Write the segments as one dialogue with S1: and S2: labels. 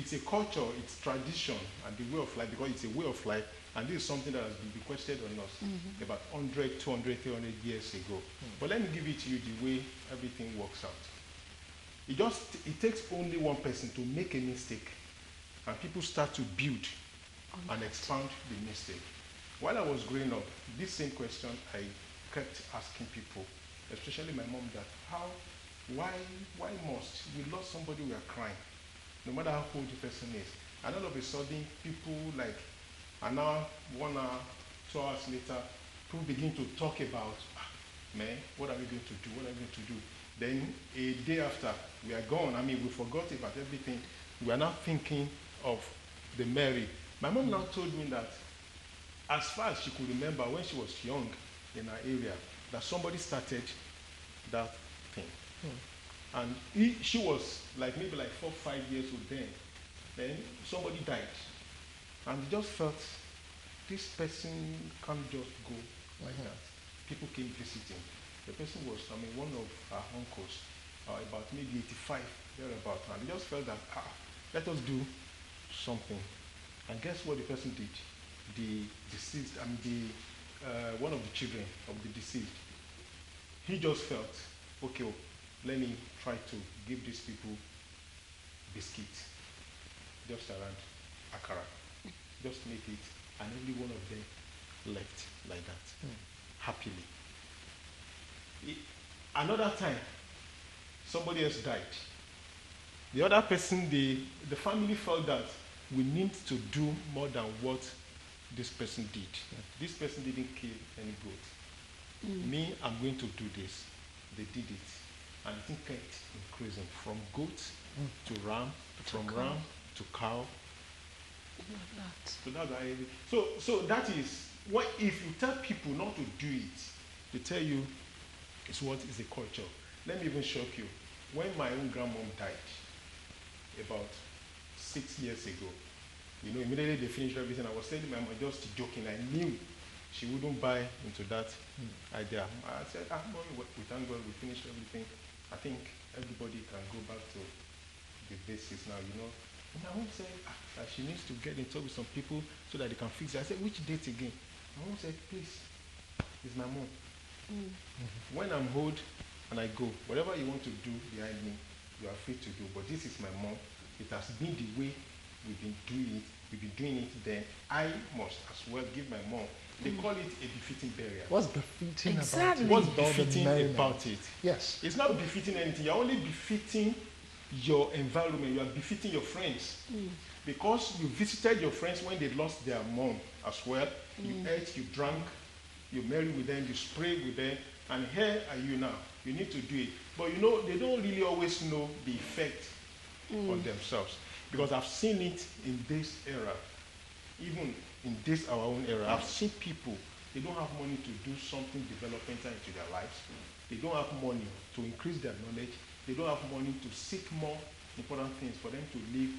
S1: it's a culture, it's tradition, and the way of life, because it's a way of life, and this is something that has been bequested on us about 100, 200, 300 years ago. But let me give it to you the way everything works out. It takes only one person to make a mistake, and people start to build and expand the mistake. While I was growing up, this same question I kept asking people, especially my mom, that why must we lost somebody, we are crying, no matter how old the person is, and all of a sudden people like an hour, 1 hour, 2 hours later, people begin to talk about, man, what are we going to do? What are we going to do? Then a day after, we are gone. I mean, we forgot about everything. We are now thinking of the Mary. My mom now told me that as far as she could remember when she was young in her area, that somebody started that thing. And she was like maybe like 4 or 5 years old then. Then somebody died. And just felt this person can't just go like that. People came visiting. The person was, I mean, one of our uncles, about maybe 85, thereabout. And they just felt that, let us do something. And guess what the person did? The deceased, I mean, one of the children of the deceased, he just felt, okay, let me try to give these people biscuit, just around akara, just make it, and every one of them left like that, happily. Another time, somebody else died. The other person, the family felt that we need to do more than what this person did. This person didn't kill any goat. Me, I'm going to do this. They did it. And the thing kept increasing from goat to ram, from ram to cow. So that is what, if you tell people not to do it, they tell you it's what is a culture. Let me even shock you. When my own grandmom died about 6 years ago, you know, immediately they finished everything. I was telling my mom, just joking, I knew she wouldn't buy into that idea. I said, mommy, we thank God we finished everything. I think everybody can go back to the basics now, you know. And my mom said that she needs to get in touch with some people so that they can fix it. I said, which date again? My mom said, please, it's my mom. When I'm old and I go, whatever you want to do behind me, you are free to do. But this is my mom. It has been the way we've been doing it. We've been doing it. Then I must as well give my mom. They call it a befitting burial.
S2: What's befitting
S3: Exactly.
S2: about it?
S1: What's befitting about it?
S2: Yes.
S1: It's not befitting anything. You're only befitting your environment. You are befitting your friends. Because you visited your friends when they lost their mom as well. You ate, you drank, you married with them, you sprayed with them, and here are you now. You need to do it. But you know, they don't really always know the effect on themselves. Because I've seen it in this era, even in this our own era. I've seen people, they don't have money to do something developmental into their lives. They don't have money to increase their knowledge. They don't have money to seek more important things for them to live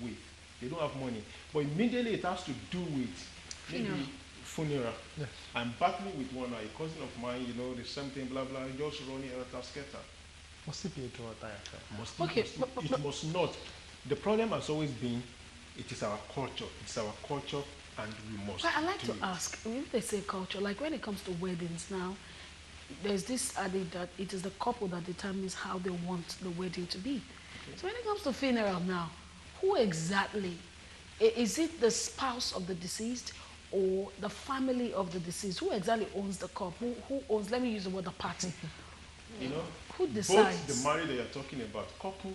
S1: with. They don't have money. But immediately it has to do with maybe funeral.
S2: Yes.
S1: I'm battling with one, a cousin of mine, you know, the same thing, blah, blah, just running out of scatter.
S2: Must it be a draw tire?
S1: It must not. The problem has always been, it is our culture. It's our culture, and we must.
S3: But I like
S1: do
S3: to
S1: it.
S3: ask, if they say culture, like when it comes to weddings now, there's this adage that it is the couple that determines how they want the wedding to be. Okay. So when it comes to funeral now, who exactly, is it the spouse of the deceased or the family of the deceased? Who exactly owns the couple? Who owns, let me use the word, the party?
S1: You know,
S3: who decides?
S1: Both the marriage that you're talking about, couple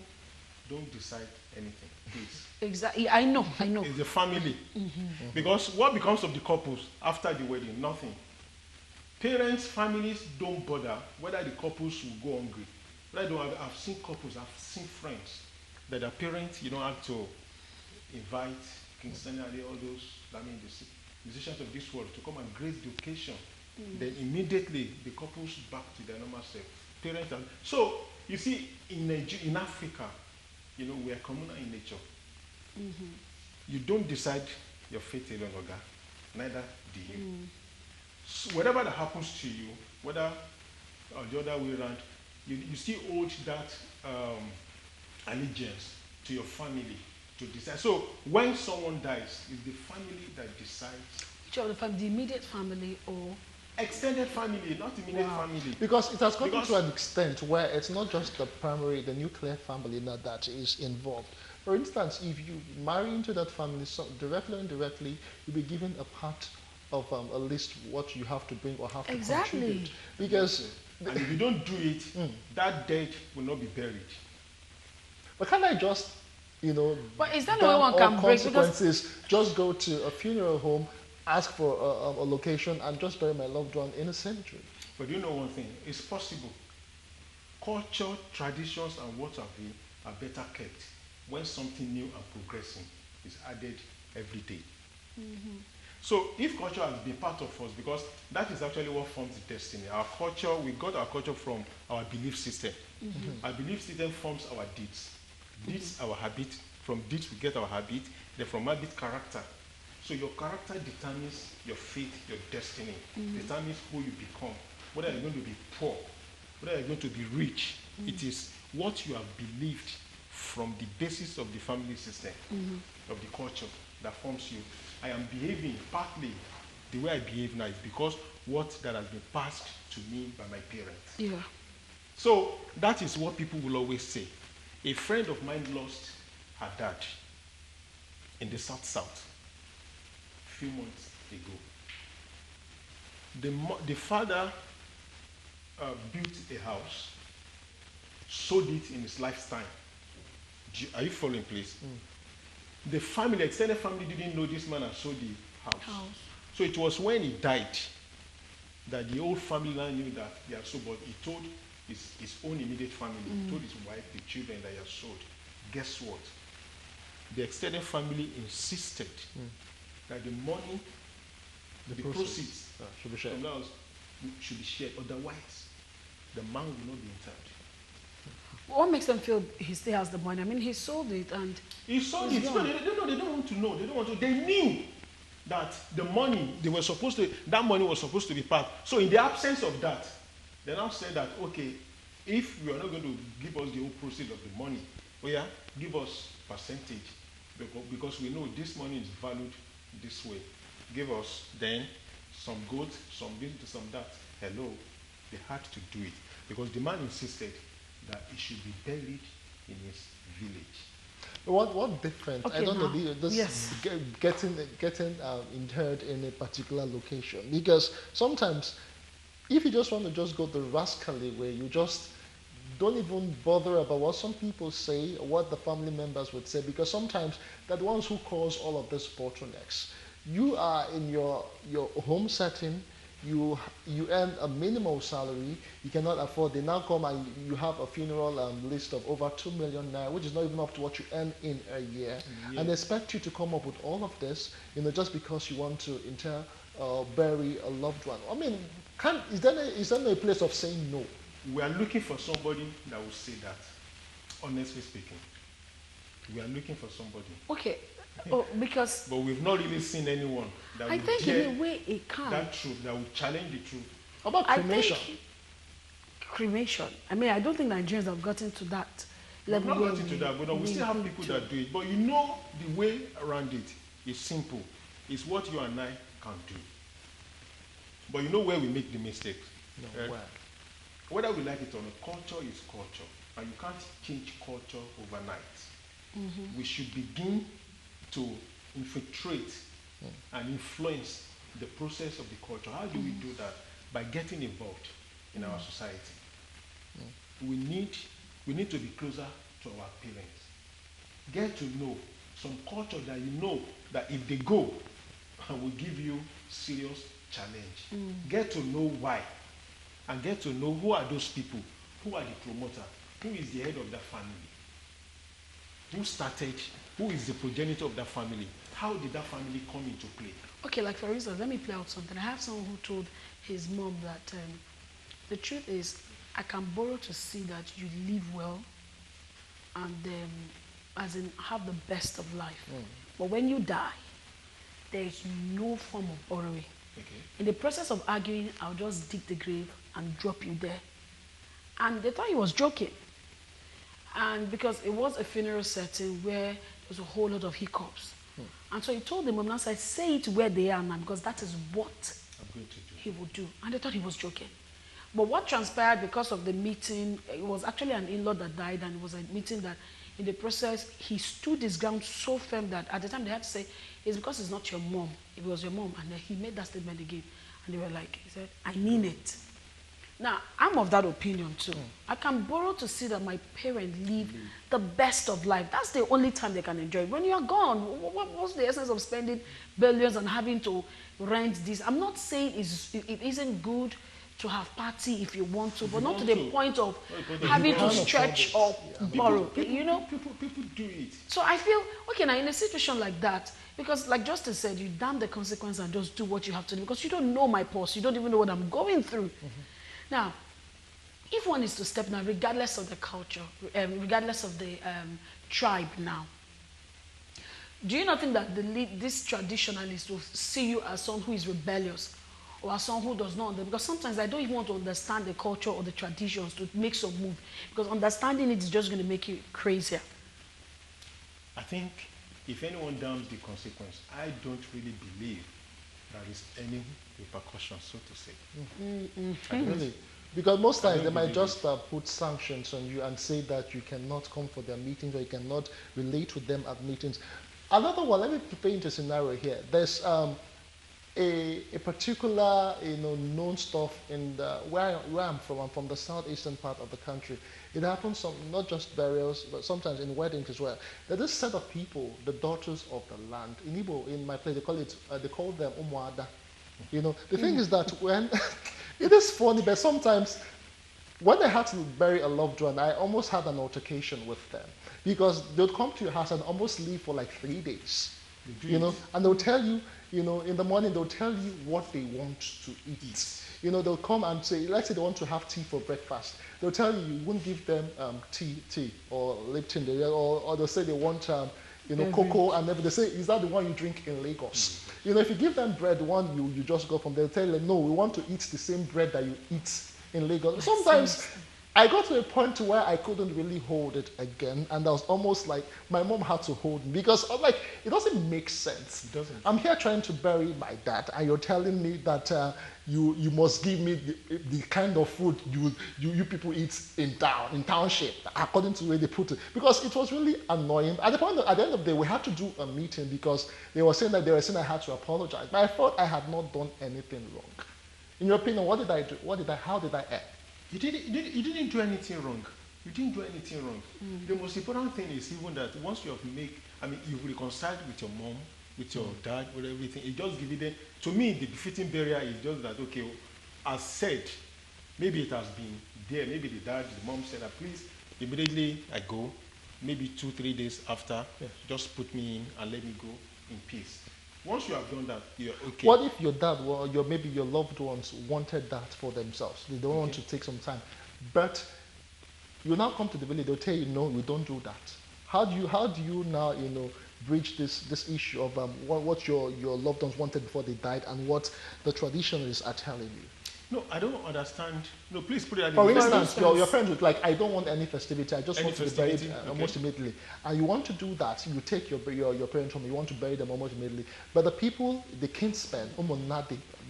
S1: don't decide anything, please.
S3: Exactly, I know.
S1: It's the family. Because what becomes of the couples after the wedding? Nothing. Parents, families don't bother whether the couples will go hungry. I've seen couples, I've seen friends that their parents, you don't have to invite King Sunny and all those, I mean, the musicians of this world to come and grace the occasion. Then immediately the couples back to their normal self. Parents are, so you see, in Africa, you know, we are communal in nature. You don't decide your fate alone, Oga. Neither do you. So whatever that happens to you, whether the other way around, you still hold that allegiance to your family. to decide. So when someone dies, it's the family that decides.
S3: Which of the family, the immediate family or
S1: Extended family, not immediate
S3: Wow.
S1: family.
S2: Because it has gotten
S1: Because-
S2: to an extent where it's not just the nuclear family now that is involved. For instance, if you marry into that family, so directly or indirectly, you'll be given a part of a list what you have to bring or have to
S3: Exactly.
S2: contribute. Because,
S1: And if you don't do it, that dead will not be buried.
S2: but can I just,
S3: But is that the way
S2: damn
S3: one
S2: all
S3: can break? Because
S2: consequences, just go to a funeral home, ask for a location, and just bury my loved one in a cemetery?
S1: But you know one thing, it's possible. Culture, traditions, and what have you are better kept when something new and progressing is added every day. So if culture has been part of us, because that is actually what forms the destiny. Our culture, we got our culture from our belief system. Our belief system forms our deeds. Deeds, our habit. From deeds, we get our habit. Then from habit, character. So your character determines your fate, your destiny, determines who you become. Whether you're going to be poor, whether you're going to be rich. It is what you have believed from the basis of the family system, of the culture that forms you. I am behaving partly the way I behave now is because what that has been passed to me by my parents.
S3: yeah,
S1: So that is what people will always say. A friend of mine lost her dad in the South a few months ago. The father built a house, sold it in his lifetime. Are you following, please? The family, extended family, didn't know this man had sold the house. So it was when he died that the whole family now knew that he had sold, but he told his own immediate family, he told his wife, the children that he had sold. Guess what? The extended family insisted that the money, the proceeds
S2: should be shared.
S1: from the house should be shared. Otherwise, the man will not be interred.
S3: what makes them feel he still has the money? I mean, he sold it and
S1: He sold
S3: He's
S1: it. No,
S3: gone.
S1: they don't want to know. They don't want to. They knew that the money they were supposed to, that money was supposed to be part. So in the absence of that, they now said that, okay, if you are not going to give us the whole proceeds of the money, oh yeah, give us percentage because we know this money is valued this way. Give us then some goat, some this, some that. Hello, they had to do it because the man insisted that it should be buried in his village.
S2: What different? I
S3: Okay,
S2: don't
S3: now,
S2: know. This
S3: yes.
S2: getting interred in a particular location, because sometimes if you just want to just go the rascally way, you just don't even bother about what some people say or what the family members would say, because sometimes they're the ones who cause all of these bottlenecks. You are in your home setting. You earn a minimal salary, you cannot afford. They now come and you have a funeral list of over 2 million naira, which is not even up to what you earn in a year, and expect you to come up with all of this, just because you want to bury a loved one. I mean, is there no place of saying no?
S1: We are looking for somebody that will say that, honestly speaking. We are looking for somebody.
S3: okay, because
S1: But we've not really seen anyone that
S3: I
S1: will
S3: think
S1: dare
S3: in a way it can.
S1: that truth, that will challenge the truth.
S2: How about
S3: I
S2: cremation?
S3: think cremation. I mean, I don't think Nigerians have gotten to that
S1: We've
S3: level.
S1: not
S3: where
S1: gotten to that, but we still have
S3: need
S1: people
S3: to.
S1: that do it. But you know the way around it is simple. It's what you and I can do. But you know where we make the mistakes?
S2: No,
S1: Eh?
S2: where?
S1: Whether we like it or not, culture is culture. And you can't change culture overnight. We should begin to infiltrate and influence the process of the culture. How do we do that? By getting involved in our society. We need to be closer to our parents. Get to know some culture that you know that if they go, will give you serious challenge. Get to know why. And get to know who are those people, who are the promoter, who is the head of that family, who started, who is the progenitor of that family, how did that family come into play.
S3: Okay, like for instance, let me play out something. I have someone who told his mom that the truth is, I can borrow to see that you live well and as in have the best of life. But when you die, there is no form of borrowing.
S1: Okay.
S3: In the process of arguing, I'll just dig the grave and drop you there. And they thought he was joking. And because it was a funeral setting where there was a whole lot of hiccups. And so he told the mom, and I said, say it where they are now, because that is what
S1: I'm going to do.
S3: he would do. And they thought he was joking. But what transpired because of the meeting, it was actually an in-law that died, and it was a meeting that in the process, he stood his ground so firm that at the time they had to say, it's because it's not your mom. It was your mom. And then he made that statement again. And they were like, he said, I mean it. Now, I'm of that opinion too. I can borrow to see that my parents live the best of life. That's the only time they can enjoy it. When you are gone, what's the essence of spending billions and having to rent this? I'm not saying it isn't good to have party if you want to, but not to the point of having to stretch or borrow. You know?
S1: People do it.
S3: So I feel, okay, now in a situation like that, because like Justice said, you damn the consequence and just do what you have to do, because you don't know my pulse. You don't even know what I'm going through. Now, if one is to step now, regardless of the culture, regardless of the tribe now, do you not think that this traditionalist will see you as someone who is rebellious or as someone who does not understand? Because sometimes I don't even want to understand the culture or the traditions to make some move, because understanding it is just going to make you crazier.
S1: I think if anyone damns the consequence, I don't really believe there is any repercussion, so to say.
S2: Really? Because most times they might
S1: believe
S2: just put sanctions on you and say that you cannot come for their meetings or you cannot relate with them at meetings. Another one, let me paint a scenario here. There's a particular known stuff in where I'm from. I'm from the southeastern part of the country. It happens not just burials, but sometimes in weddings as well. There's this set of people, the daughters of the land. In Igbo, in my place, they call them Umuada. The thing is that when it is funny, but sometimes when I had to bury a loved one, I almost had an altercation with them, because they'll come to your house and almost leave for like 3 days. And they'll tell you, in the morning they'll tell you what they want to eat. They'll come and say, let's say they want to have tea for breakfast. They'll tell you won't give them tea or Lipton, or they'll say they want cocoa, and they say, is that the one you drink in Lagos? If you give them bread, the one you just got from, they'll tell you, no, we want to eat the same bread that you eat in Lagos. Sometimes I got to a point to where I couldn't really hold it again, and I was almost like my mom had to hold me, because I'm like, it doesn't make sense.
S1: It doesn't.
S2: I'm here trying to bury my dad, and you're telling me that you must give me the kind of food you people eat in township, according to the way they put it. Because it was really annoying. At the end of the day, we had to do a meeting because they were saying I had to apologize. But I thought I had not done anything wrong. In your opinion, what did I do? How did I act?
S1: You didn't do anything wrong. You didn't do anything wrong. The most important thing is even that once you've reconciled with your mom, with your dad, with everything, it just give it. To me, the befitting burial is just that, okay, as said, maybe it has been there. Maybe the mom said that, please, immediately I go, maybe 2-3 days after, just put me in and let me go in peace. Once you have done that, you're okay.
S2: What if your dad, maybe your loved ones wanted that for themselves? They don't want to take some time. But you now come to the village, they'll tell you, no, we don't do that. How do you now, bridge this issue of what your loved ones wanted before they died and what the traditionalists are telling you?
S1: No, I don't understand. No, please put it.
S2: For instance, your friends would like, I don't want any festivity. I just want to be buried almost immediately. And you want to do that. You take your parents home. You want to bury them almost immediately. But the people, the kinsmen,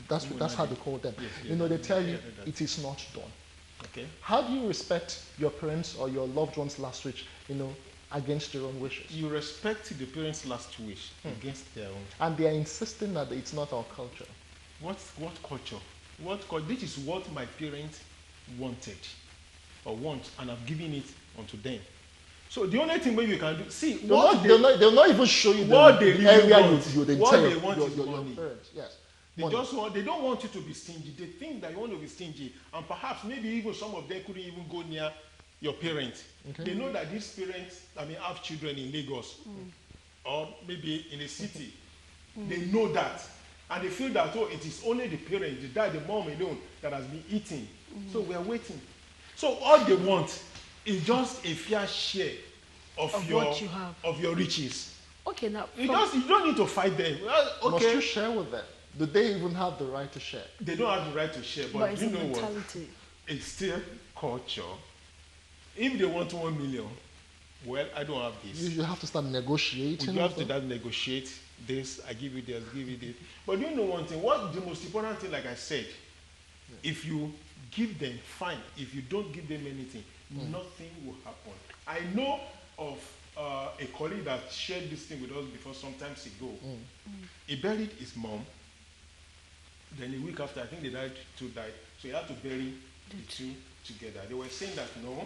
S2: that's how they call them. Yes, they tell you it is not done.
S1: Okay.
S2: How do you respect your parents or your loved one's last wish? Against their own wishes.
S1: You respect the parents' last wish against their own.
S2: And they are insisting that it's not our culture.
S1: What culture? This is what my parents wanted or want, and I've given it unto them. So the only thing maybe you can do,
S2: they'll not even show you
S1: what they really
S2: area
S1: want. What they want is
S2: your
S1: money.
S2: Parents. Yes.
S1: They don't want you to be stingy. They think that you want to be stingy, and perhaps maybe even some of them couldn't even go near your parents. Okay. They know that these parents, have children in Lagos or maybe in a city. They know that. And they feel that, it is only the parents, the dad, the mom alone that has been eating. So we are waiting. So all they want is just a fair share of your riches.
S3: Okay, now
S1: you don't need to fight them. Okay.
S2: Must you share with them? Do they even have the right to share?
S1: They don't have the right to share, but you know
S3: mentality.
S1: What? It's still culture. If they want 1 million, well, I don't have this.
S2: You have to start negotiating.
S1: You have to negotiate this, I give you this, I give you this. But do you know one thing? What the most important thing, like I said, if you give them, fine. If you don't give them anything, nothing will happen. I know of a colleague that shared this thing with us before some times ago. He buried his mom. Then a week after, I think two died. So he had to bury the two together. They were saying that no,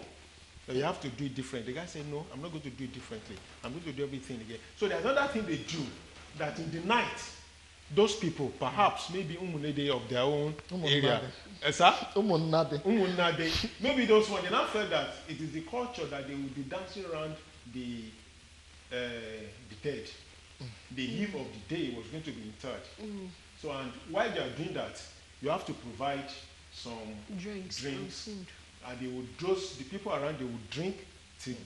S1: that you have to do it different. The guy said, no, I'm not going to do it differently. I'm going to do everything again. So there's another thing they do, that in the night, those people, perhaps, maybe umunede of their own area. Sir? Umunade. Maybe those ones, they now felt that it is the culture that they will be dancing around the dead. The eve of the day was going to be interred. So, and while they are doing that, you have to provide some drinks and food. And they would the people around, they would drink till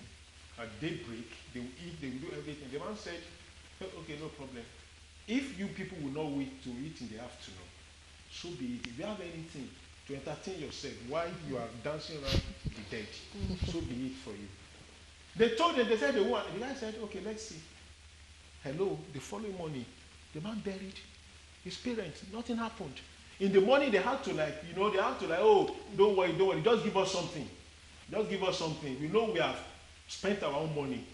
S1: at daybreak, they will eat, they will do everything. The man said, okay, no problem. If you people will not wait to eat in the afternoon, so be it. If you have anything to entertain yourself while you are dancing around the dead, so be it for you. They told them, they said they want. The guy said, okay, let's see. Hello, the following morning, the man buried his parents. Nothing happened. In the morning, they had to oh, don't worry, just give us something. Just give us something. We know we have spent our own money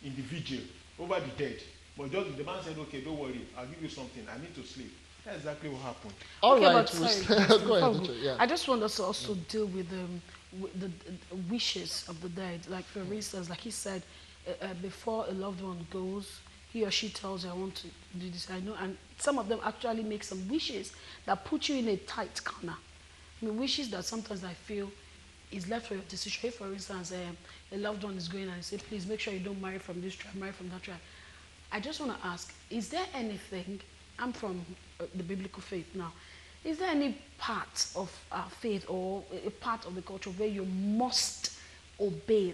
S1: in the vigil over the dead. But just the man said, okay, don't worry, I'll give you something. I need to sleep. That's exactly what happened.
S2: All right,
S3: but sorry,
S2: go ahead. Yeah.
S3: I just want us to also deal with the wishes of the dead. Like, for instance, like he said, before a loved one goes, he or she tells you, I want to do this, I know. And some of them actually make some wishes that put you in a tight corner. I mean, wishes that sometimes I feel is left for your decision. If, for instance, a loved one is going and say, please make sure you don't marry from this tribe, marry from that tribe. I just want to ask, is there anything, I'm from the biblical faith now, is there any part of our faith or a part of the culture where you must obey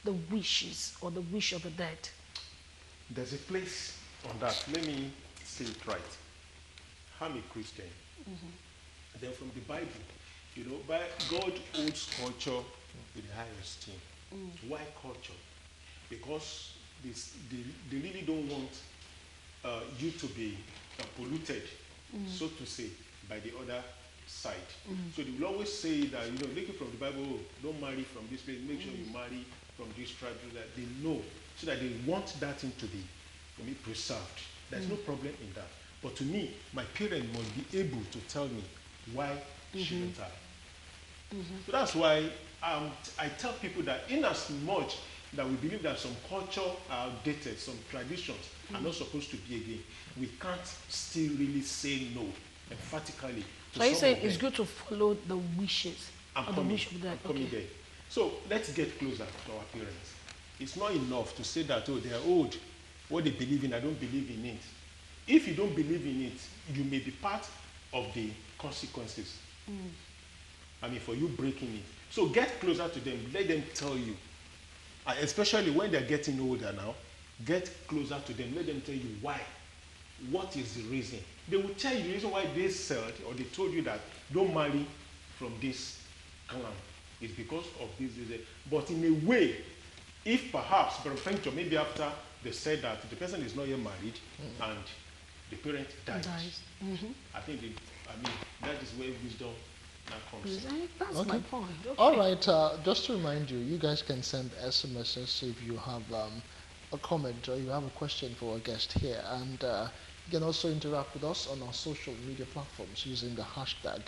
S3: the wishes or the wish of the dead?
S1: There's a place on that. Let me say it right. I'm a Christian. Then from the Bible, God holds culture with high esteem. Why culture? Because they really don't want you to be polluted, so to say, by the other side. So they will always say that, looking from the Bible, oh, don't marry from this place, make sure you marry from this tribe, so that they know, so that they want that thing to be preserved. There's no problem in that. But to me, my parent must be able to tell me why shouldn't I? So that's why I tell people that in as much that we believe that some culture are outdated, some traditions are not supposed to be again, we can't still really say no emphatically.
S3: So you say it's good to follow the wishes of the wish of the dead.
S1: Coming there. So let's get closer to our parents. It's not enough to say that, oh, they are old. What they believe in, I don't believe in it. If you don't believe in it, you may be part of the consequences. For you breaking it. So get closer to them. Let them tell you. Especially when they're getting older now, get closer to them. Let them tell you why. What is the reason? They will tell you the reason why they said or they told you that don't marry from this clan. It's because of this reason. But in a way, if perhaps, peradventure, maybe after they said that the person is not yet married and the parent dies. I think that is where wisdom now comes in.
S3: That's my point. Okay.
S2: All right, just to remind you, you guys can send SMSs if you have a comment or you have a question for our guest here. And you can also interact with us on our social media platforms using the hashtag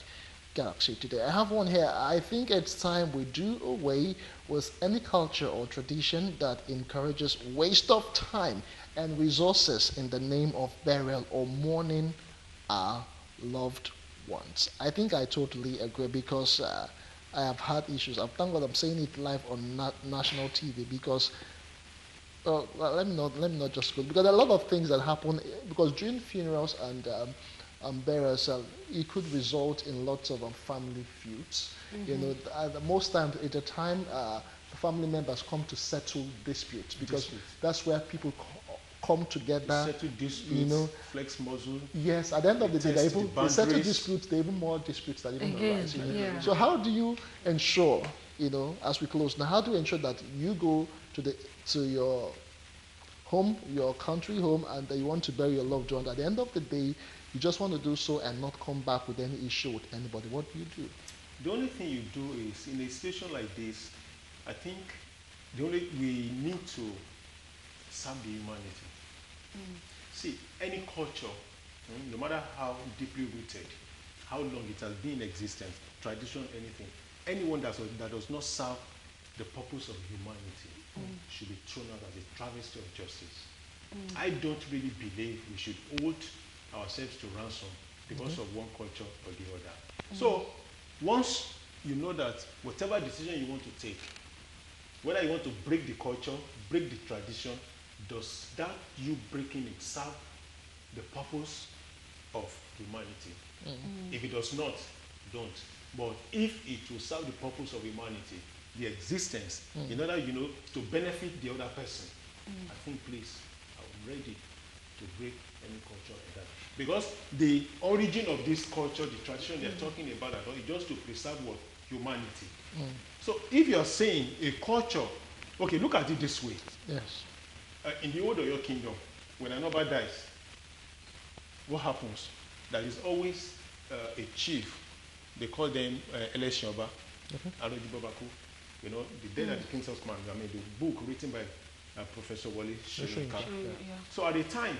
S2: Galaxy Today. I have one here. I think it's time we do away with any culture or tradition that encourages waste of time and resources in the name of burial or mourning our loved ones. I think I totally agree because I have had issues. Thank God I'm saying it live on national TV because let me not just go because a lot of things that happen because during funerals and burials, it could result in lots of family feuds. Most times at the time, the family members come to settle disputes because that's where people come together.
S1: Settle disputes, flex muscle.
S2: Yes, at the end of the day, they settle disputes. There are even more disputes that even arise. So how do you ensure, as we close now, how do you ensure that you go to your home, your country home, and you want to bury your loved one. At the end of the day, you just want to do so and not come back with any issue with anybody. What do you do?
S1: The only thing you do is, in a situation like this, I think we need to serve the humanity. See, any culture, no matter how deeply rooted, how long it has been in existence, tradition, anything, anyone that does not serve the purpose of humanity should be thrown out as a travesty of justice. I don't really believe we should hold ourselves to ransom because of one culture or the other. So, once you know that whatever decision you want to take, whether you want to break the culture, break the tradition, does that you breaking it serve the purpose of humanity? If it does not, don't. But if it will serve the purpose of humanity, the existence, in order, to benefit the other person, I think, please, I'm ready to break any culture like that. Because the origin of this culture, the tradition they're talking about, is just to preserve what? Humanity. So if you're saying a culture, okay, look at it this way.
S2: Yes.
S1: In the old Oyo kingdom, when an Oba dies, what happens? There is always a chief. They call them Election Oba, Aloji Babaku. The dead at the king's command. I mean, the book written by Professor Wale Soyinka. So at the time,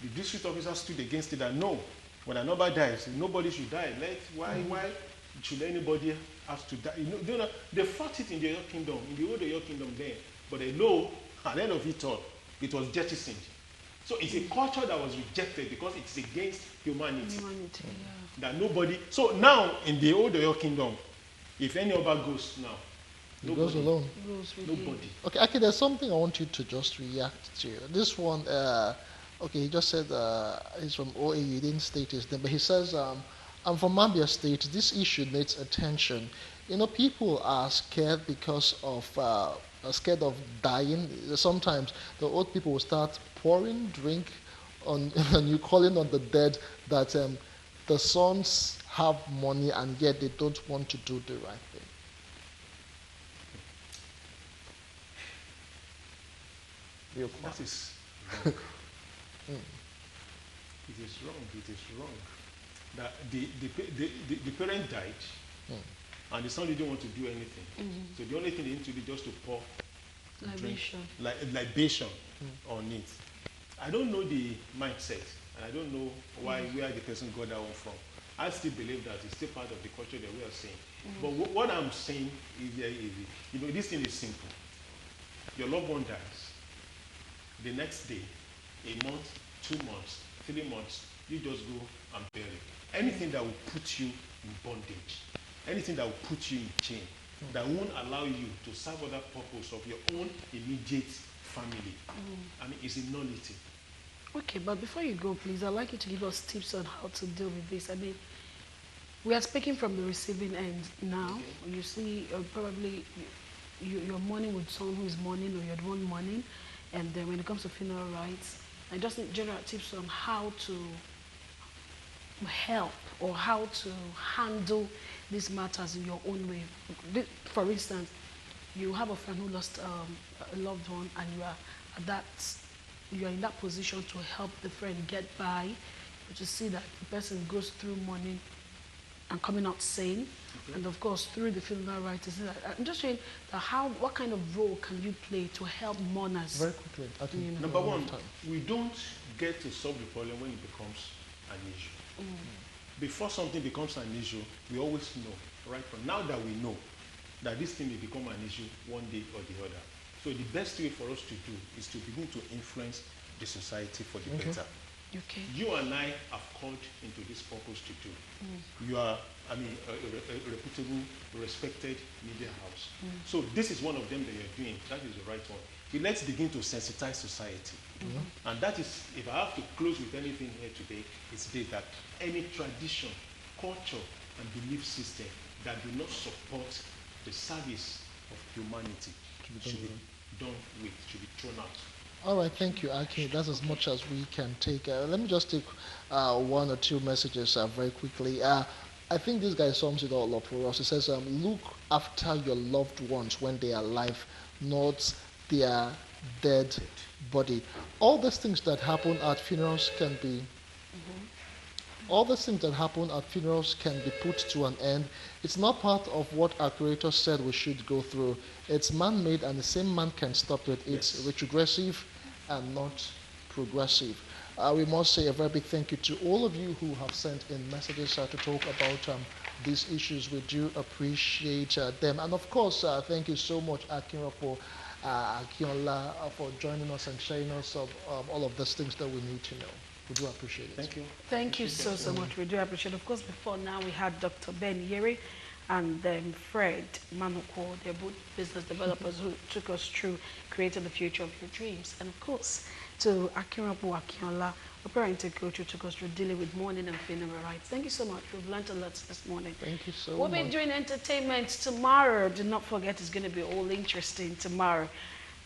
S1: the district officer stood against it and no, when an Oba dies, nobody should die. Why should anybody have to die? They fought it in the Oyo kingdom, in the old Oyo kingdom then, but they know at the end of it all, it was jettisoned. So it's a culture that was rejected because it's against humanity. That nobody. So now in the old Oyo kingdom, if any Oba goes now,
S2: he goes alone.
S1: Nobody.
S2: Okay, actually, there's something I want you to just react to. This one, okay, he just said he's from OAU. He didn't state his name, but he says, I'm from Mabia State. This issue needs attention. People are scared because of scared of dying. Sometimes the old people will start pouring drink on and you calling on the dead that the sons have money and yet they don't want to do the right thing.
S1: That is wrong. It is wrong. It is wrong. That the parent died, and the son didn't want to do anything. So the only thing they need to do is just to pour libation on it. I don't know the mindset, and I don't know where the person got that one from. I still believe that it's still part of the culture that we are saying. But what I'm saying is very easy. This thing is simple. Your loved one dies. The next day, a month, 2 months, 3 months, you just go and bury. Anything that will put you in bondage, anything that will put you in chain, that won't allow you to serve other purpose of your own immediate family, it's a nullity.
S3: Okay, but before you go, please, I'd like you to give us tips on how to deal with this. We are speaking from the receiving end now. Okay. You see, probably you're mourning with someone who is mourning, or you're the one mourning. And then when it comes to funeral rites, I just need general tips on how to help or how to handle these matters in your own way. For instance, you have a friend who lost a loved one, and you are in that position to help the friend get by, to see that the person goes through mourning and coming out sane. And of course, through the funeral rites, I'm just saying that what kind of role can you play to help mourners?
S2: Very quickly. I think
S1: Number one, we don't get to solve the problem when it becomes an issue. Before something becomes an issue, we always know, right? From now that we know that this thing may become an issue one day or the other. So the best way for us to do is to begin to influence the society for the better.
S3: Okay.
S1: You and I have called into this purpose to do. You are, a reputable, respected media house. So this is one of them that you're doing. That is the right one. Let's begin to sensitize society. And that is, if I have to close with anything here today, it's this, that any tradition, culture, and belief system that do not support the service of humanity should be done with, should be thrown out.
S2: All right, thank you, Aki. That's as much as we can take. Let me just take one or two messages very quickly. I think this guy sums it all up for us. He says, look after your loved ones when they are alive, not their dead body. All these things that happen at funerals can be all these things that happen at funerals can be put to an end. It's not part of what our Creator said we should go through. It's man-made, and the same man can stop it. It's retrogressive and not progressive. We must say a very big thank you to all of you who have sent in messages to talk about these issues. We do appreciate them. And of course, thank you so much, Akinrapo Akinola, for joining us and sharing us all of these things that we need to know. We do appreciate it.
S1: Thank you.
S3: Thank you so much. We do appreciate it. Of course, before now, we had Dr. Ben Yeri and Fred Manuko. They're both business developers who took us through creating the future of your dreams. And of course, to Akinrapo Akinola, a parenting coach who took us through dealing with mourning and funeral rites. Thank you so much. We've learned a lot this morning.
S2: Thank you so
S3: much. We'll be doing entertainment tomorrow. Do not forget, it's going to be all interesting tomorrow.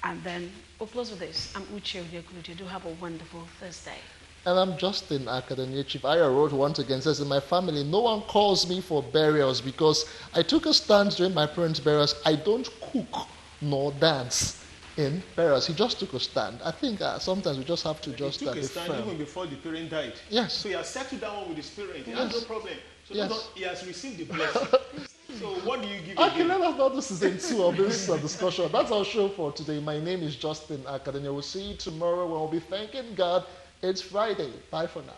S3: And then we'll close with this. I'm Uche Onyekuluchi. Do have a wonderful Thursday.
S2: And I'm Justin Akadanye. Chief Aya wrote once again, says, in my family, no one calls me for burials because I took a stand during my parents' burials. I don't cook nor dance in burials. He just took a stand. I think sometimes we just have to just
S1: he took a stand even before the parent died.
S2: Yes.
S1: So he has settled down with his parent. He
S2: Yes.
S1: has no problem. So
S2: Yes.
S1: he has received the blessing. So what do you give
S2: Okay,
S1: again?
S2: let us not do season 2 of this discussion. That's our show for today. My name is Justin Akadanye. We'll see you tomorrow when we'll be thanking God. It's Friday. Bye for now.